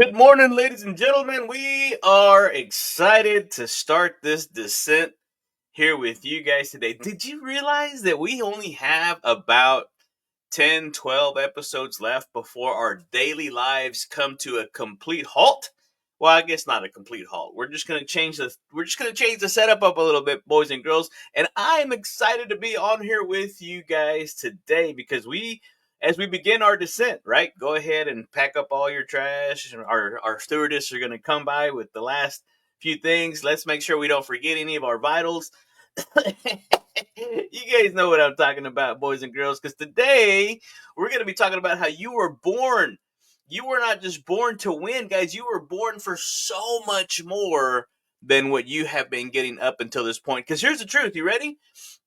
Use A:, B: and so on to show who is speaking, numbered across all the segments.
A: Good morning, ladies and gentlemen. We are excited to start this descent here with you guys today. Did you realize that we only have about 10, 12 episodes left before our daily lives come to a complete halt? Well, I guess not a complete halt. We're just going to change the setup up a little bit, boys and girls, and I am excited to be on here with you guys today because as we begin our descent, right? Go ahead and pack up all your trash. Our stewardess are going to come by with the last few things. Let's make sure we don't forget any of our vitals. You guys know what I'm talking about, boys and girls, because today we're going to be talking about how you were born. You were not just born to win, guys. You were born for so much more than what you have been getting up until this point. Because here's the truth. You ready?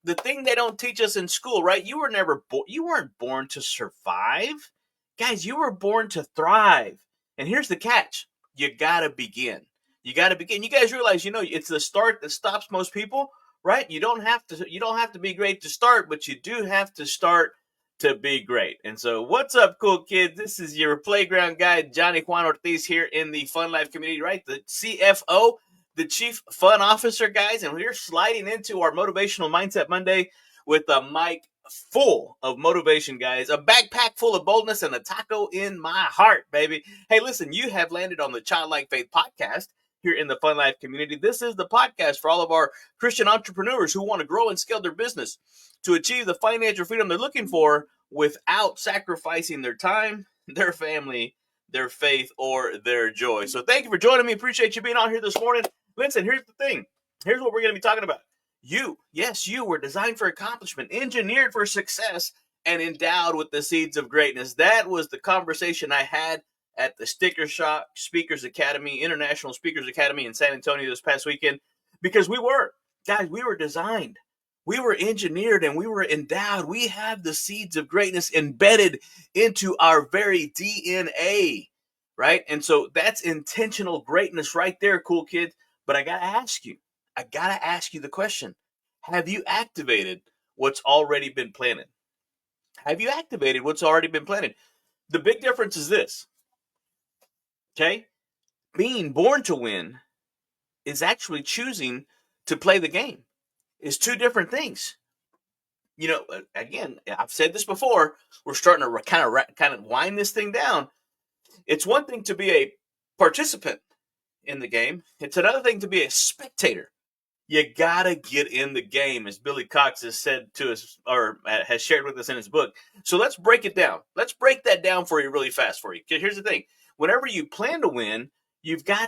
A: The thing they don't teach us in school, right? You weren't born to survive. Guys, you were born to thrive. And here's the catch. You got to begin. You got to begin. You guys realize, it's the start that stops most people, right? You don't have to be great to start, but you do have to start to be great. And so, what's up, cool kids? This is your playground guy, Johnny Juan Ortiz, here in the Fun Life community, right? The CFO, the Chief Fun Officer, guys, and we're sliding into our Motivational Mindset Monday with a mic full of motivation, guys, a backpack full of boldness, and a taco in my heart, baby. Hey, listen, you have landed on the Childlike Faith podcast here in the Fun Life community. This is the podcast for all of our Christian entrepreneurs who want to grow and scale their business to achieve the financial freedom they're looking for without sacrificing their time, their family, their faith, or their joy. So thank you for joining me. Appreciate you being on here this morning. Listen, here's the thing. Here's what we're going to be talking about. You, yes, you were designed for accomplishment, engineered for success, and endowed with the seeds of greatness. That was the conversation I had at the Sticker Shock Speakers Academy, International Speakers Academy in San Antonio this past weekend, because we were designed, we were engineered, and we were endowed. We have the seeds of greatness embedded into our very DNA, right? And so that's intentional greatness right there, cool kids. But I got to ask you the question. Have you activated what's already been planted? Have you activated what's already been planted? The big difference is this, okay? Being born to win is actually choosing to play the game. It's two different things. Again, I've said this before. We're starting to kind of wind this thing down. It's one thing to be a participant in the game. It's another thing to be a spectator. You gotta get in the game, as Billy Cox has said to us, or has shared with us in his book. So let's break it down. Let's break that down for you really fast for you. Because here's the thing: whenever you plan to win,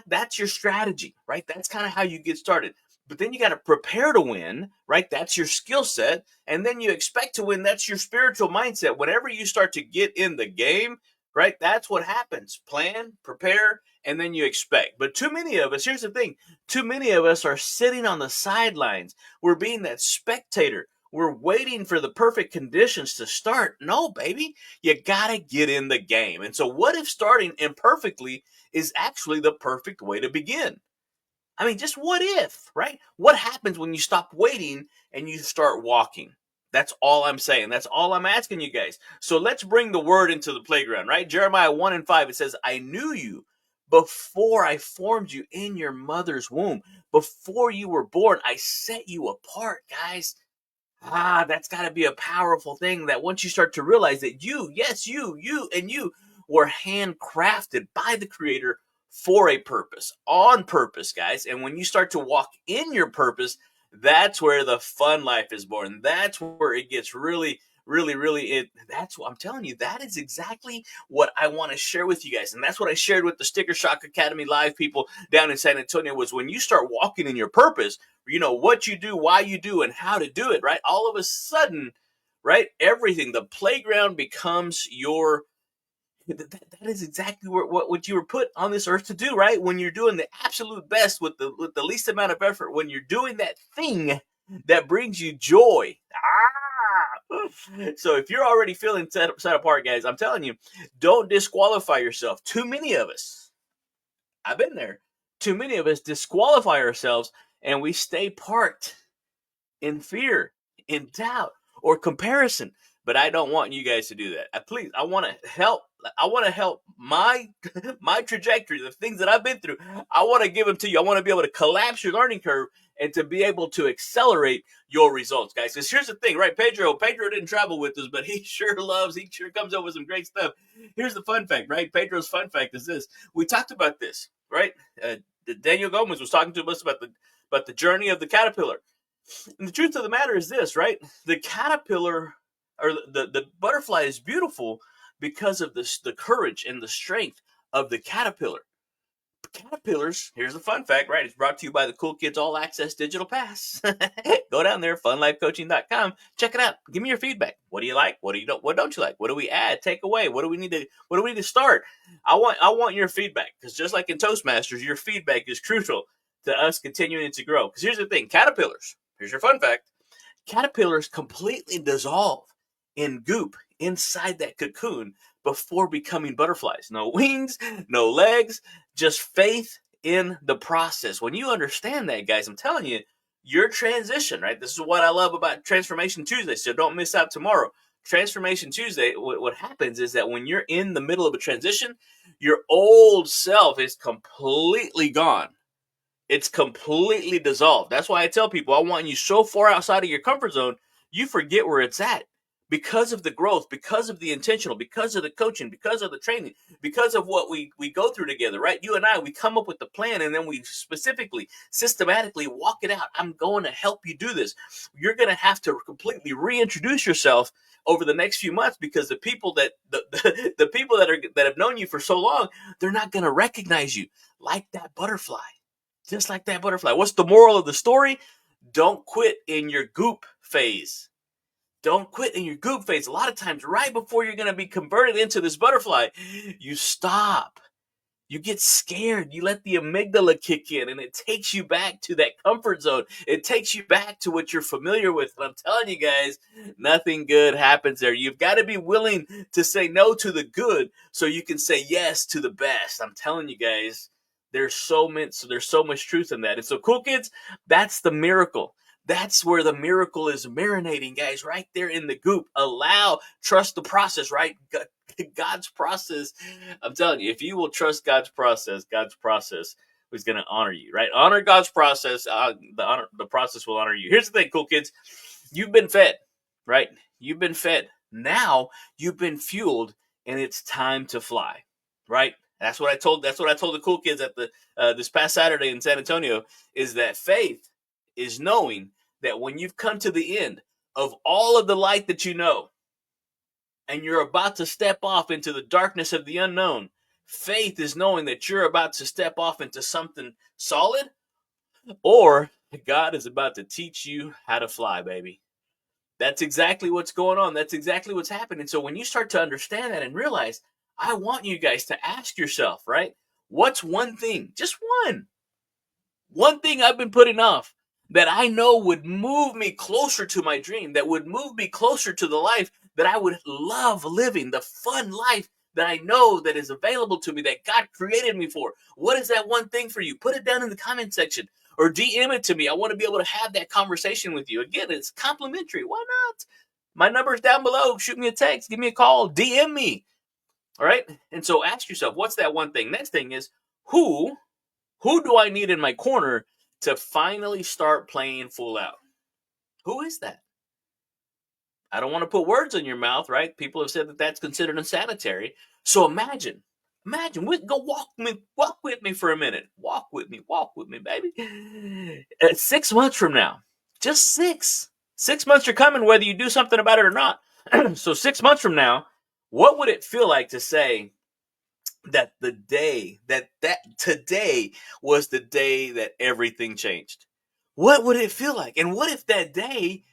A: that's your strategy, right? That's kind of how you get started. But then you got to prepare to win, right? That's your skill set, and then you expect to win. That's your spiritual mindset. Whenever you start to get in the game, right? That's what happens. Plan, prepare, and then you expect. But too many of us, here's the thing, too many of us are sitting on the sidelines. We're being that spectator. We're waiting for the perfect conditions to start. No, baby, you got to get in the game. And so what if starting imperfectly is actually the perfect way to begin? I mean, just what if, right? What happens when you stop waiting and you start walking? That's all I'm saying. That's all I'm asking you guys. So let's bring the word into the playground, right? Jeremiah 1:5, it says, I knew you before I formed you in your mother's womb. Before you were born, I set you apart, guys. That's got to be a powerful thing, that once you start to realize that you were handcrafted by the Creator for a purpose, on purpose, guys. And when you start to walk in your purpose, that's where the fun life is born. That's where it gets really, really, really, that's what I'm telling you. That is exactly what I want to share with you guys. And that's what I shared with the Sticker Shock Academy live people down in San Antonio, was when you start walking in your purpose, what you do, why you do, and how to do it, right? All of a sudden, right? Everything, the playground becomes your, that is exactly what you were put on this earth to do, right? When you're doing the absolute best with the least amount of effort, when you're doing that thing that brings you joy. So if you're already feeling set apart, guys, I'm telling you, don't disqualify yourself. Too many of us, I've been there, too many of us disqualify ourselves, and we stay parked in fear, in doubt, or comparison. but I don't want you guys to do that. Please, I want to help. I want to help my my trajectory, the things that I've been through. I want to give them to you. I want to be able to collapse your learning curve and to be able to accelerate your results, guys. Because here's the thing, right? Pedro didn't travel with us, but he sure comes up with some great stuff. Here's the fun fact, right? Pedro's fun fact is this. We talked about this, right? Daniel Gomez was talking to us about the journey of the caterpillar. And the truth of the matter is this, right? The caterpillar or the butterfly is beautiful because of the courage and the strength of the caterpillar. Caterpillars, here's the fun fact, right? It's brought to you by the Cool Kids All Access Digital Pass. Go down there, funlifecoaching.com. Check it out. Give me your feedback. What do you like? What don't you like? What do we add? Take away? What do we need to start? I want your feedback, because just like in Toastmasters, your feedback is crucial to us continuing to grow. Because here's the thing, caterpillars, here's your fun fact. Caterpillars completely dissolve in goop inside that cocoon before becoming butterflies. No wings, no legs, just faith in the process. When you understand that, guys, I'm telling you, your transition, right? This is what I love about Transformation Tuesday, so don't miss out tomorrow. Transformation Tuesday, what happens is that when you're in the middle of a transition, your old self is completely gone. It's completely dissolved. That's why I tell people I want you so far outside of your comfort zone, you forget where it's at. Because of the growth, because of the intentional, because of the coaching, because of the training, because of what we go through together, right? You and I, we come up with the plan, and then we specifically, systematically walk it out. I'm going to help you do this. You're going to have to completely reintroduce yourself over the next few months, because the people that the people that have known you for so long, they're not going to recognize you like that butterfly. Just like that butterfly. What's the moral of the story? Don't quit in your goop phase. Don't quit in your goop phase. A lot of times, right before you're going to be converted into this butterfly, you stop. You get scared. You let the amygdala kick in, and it takes you back to that comfort zone. It takes you back to what you're familiar with. And I'm telling you guys, nothing good happens there. You've got to be willing to say no to the good so you can say yes to the best. I'm telling you guys, there's so much truth in that. And so, cool kids, that's the miracle. That's where the miracle is marinating, guys, right there in the goop. Trust the process, right? God's process. I'm telling you, if you will trust God's process is going to honor you, right? Honor God's process. The process will honor you. Here's the thing, cool kids. You've been fed, right? You've been fed. Now you've been fueled, and it's time to fly, right? That's what I told the cool kids at the this past Saturday in San Antonio, is that faith is knowing that when you've come to the end of all of the light that you know, and you're about to step off into the darkness of the unknown, faith is knowing that you're about to step off into something solid, or God is about to teach you how to fly, baby. That's exactly what's going on. That's exactly what's happening. So when you start to understand that and realize, I want you guys to ask yourself, right? What's one thing, just one thing I've been putting off that I know would move me closer to my dream, that would move me closer to the life that I would love living, the fun life that I know that is available to me, that God created me for? What is that one thing for you? Put it down in the comment section or DM it to me. I want to be able to have that conversation with you. Again, it's complimentary. Why not? My number's down below. Shoot me a text. Give me a call. DM me. All right? And so ask yourself, what's that one thing? Next thing is, who do I need in my corner to finally start playing full out? Who is that? I don't want to put words in your mouth, right? People have said that that's considered unsanitary. So imagine, go walk with me for a minute. Walk with me, baby. 6 months from now, just 6 months are coming, whether you do something about it or not. So 6 months from now, what would it feel like to say that today was the day that everything changed? What would it feel like? And what if that day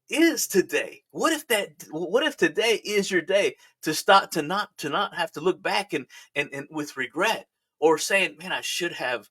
A: is today? What if today is your day to not have to look back and with regret, or saying, man, I should have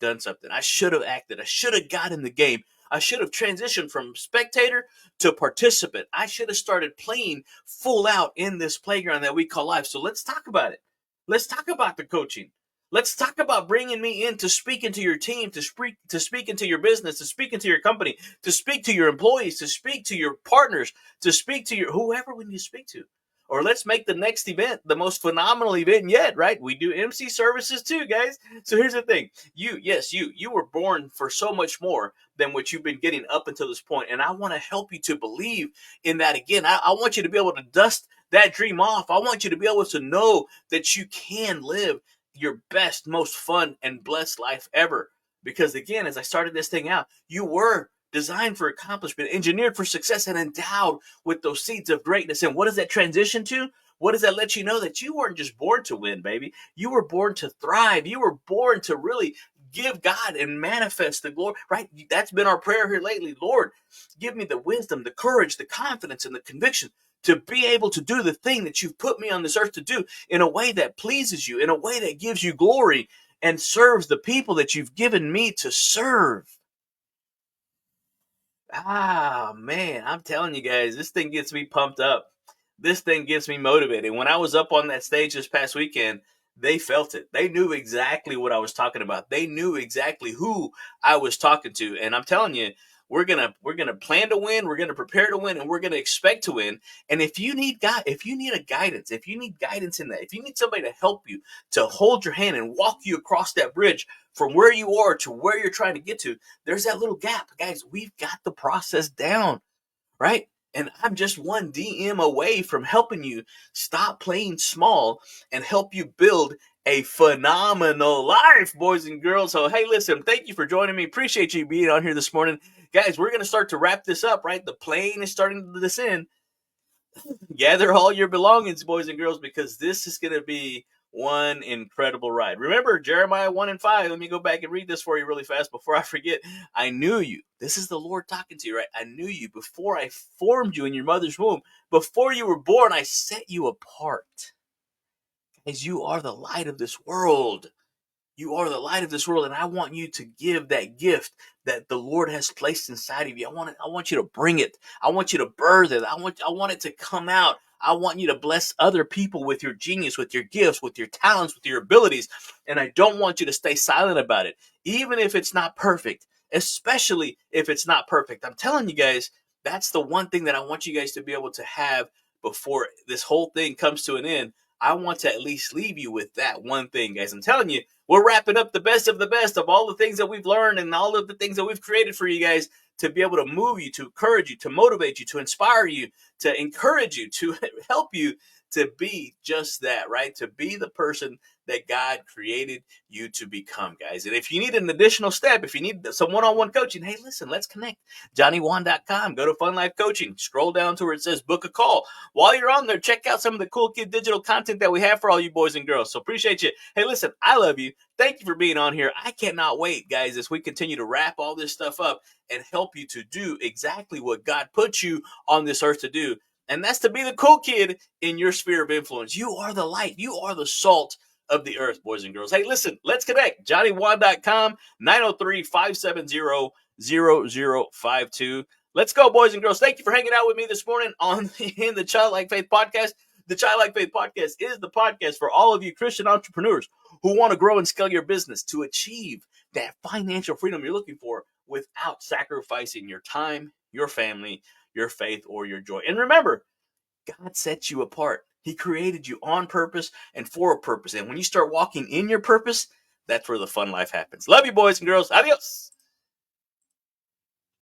A: done something. I should have acted. I should have got in the game. I should have transitioned from spectator to participant. I should have started playing full out in this playground that we call life. So let's talk about it. Let's talk about the coaching. Let's talk about bringing me in to speak into your team, to speak into your business, to speak into your company, to speak to your employees, to speak to your partners, to speak to your whoever we need to speak to. Or let's make the next event the most phenomenal event yet, right? We do MC services too, guys. So here's the thing. You were born for so much more than what you've been getting up until this point. And I want to help you to believe in that again. I want you to be able to dust that dream off. I want you to be able to know that you can live your best, most fun, and blessed life ever. Because again, as I started this thing out, you were designed for accomplishment, engineered for success, and endowed with those seeds of greatness. And what does that transition to? What does that let you know? That you weren't just born to win, baby. You were born to thrive. You were born to really give God and manifest the glory, right? That's been our prayer here lately. Lord, give me the wisdom, the courage, the confidence, and the conviction to be able to do the thing that you've put me on this earth to do in a way that pleases you, in a way that gives you glory and serves the people that you've given me to serve. Ah, man, I'm telling you guys, this thing gets me pumped up. This thing gets me motivated. When I was up on that stage this past weekend, they felt it. They knew exactly what I was talking about. They knew exactly who I was talking to. And I'm telling you, we're gonna plan to win, we're gonna prepare to win, and we're gonna expect to win. And if you need God, if you need if you need guidance in that, if you need somebody to help you, to hold your hand and walk you across that bridge from where you are to where you're trying to get to, there's that little gap. Guys, we've got the process down, right? And I'm just one DM away from helping you stop playing small and help you build a phenomenal life, boys and girls. So, hey, listen, thank you for joining me. Appreciate you being on here this morning. Guys, we're going to start to wrap this up, right? The plane is starting to descend. Gather all your belongings, boys and girls, because this is going to be one incredible ride. Remember Jeremiah 1:5. Let me go back and read this for you really fast before I forget. I knew you. This is the Lord talking to you, right? I knew you before I formed you in your mother's womb. Before you were born, I set you apart. As you are the light of this world. You are the light of this world, and I want you to give that gift that the Lord has placed inside of you. I want you to bring it. I want you to birth it. I want it to come out. I want you to bless other people with your genius, with your gifts, with your talents, with your abilities. And I don't want you to stay silent about it, even if it's not perfect, especially if it's not perfect. I'm telling you guys, that's the one thing that I want you guys to be able to have before this whole thing comes to an end. I want to at least leave you with that one thing, guys. I'm telling you, we're wrapping up the best of all the things that we've learned and all of the things that we've created for you guys to be able to move you, to encourage you, to motivate you, to inspire you, to encourage you, to help you to be just that, right? To be the person that God created you to become, guys. And if you need an additional step, if you need some one-on-one coaching, hey, listen, let's connect. JohnnyJuan.com. Go to Fun Life Coaching. Scroll down to where it says book a call. While you're on there, check out some of the cool kid digital content that we have for all you boys and girls. So appreciate you. Hey, listen, I love you. Thank you for being on here. I cannot wait, guys, as we continue to wrap all this stuff up and help you to do exactly what God put you on this earth to do. And that's to be the cool kid in your sphere of influence. You are the light. You are the salt of the earth, boys and girls. Hey, listen, let's connect. JohnnyJuan.com, 903-570-0052. Let's go, boys and girls. Thank you for hanging out with me this morning in the Childlike Faith Podcast. The Childlike Faith Podcast is the podcast for all of you Christian entrepreneurs who want to grow and scale your business to achieve that financial freedom you're looking for without sacrificing your time, your family, your faith, or your joy. And remember, God sets you apart. He created you on purpose and for a purpose. And when you start walking in your purpose, that's where the fun life happens. Love you, boys and girls. Adios.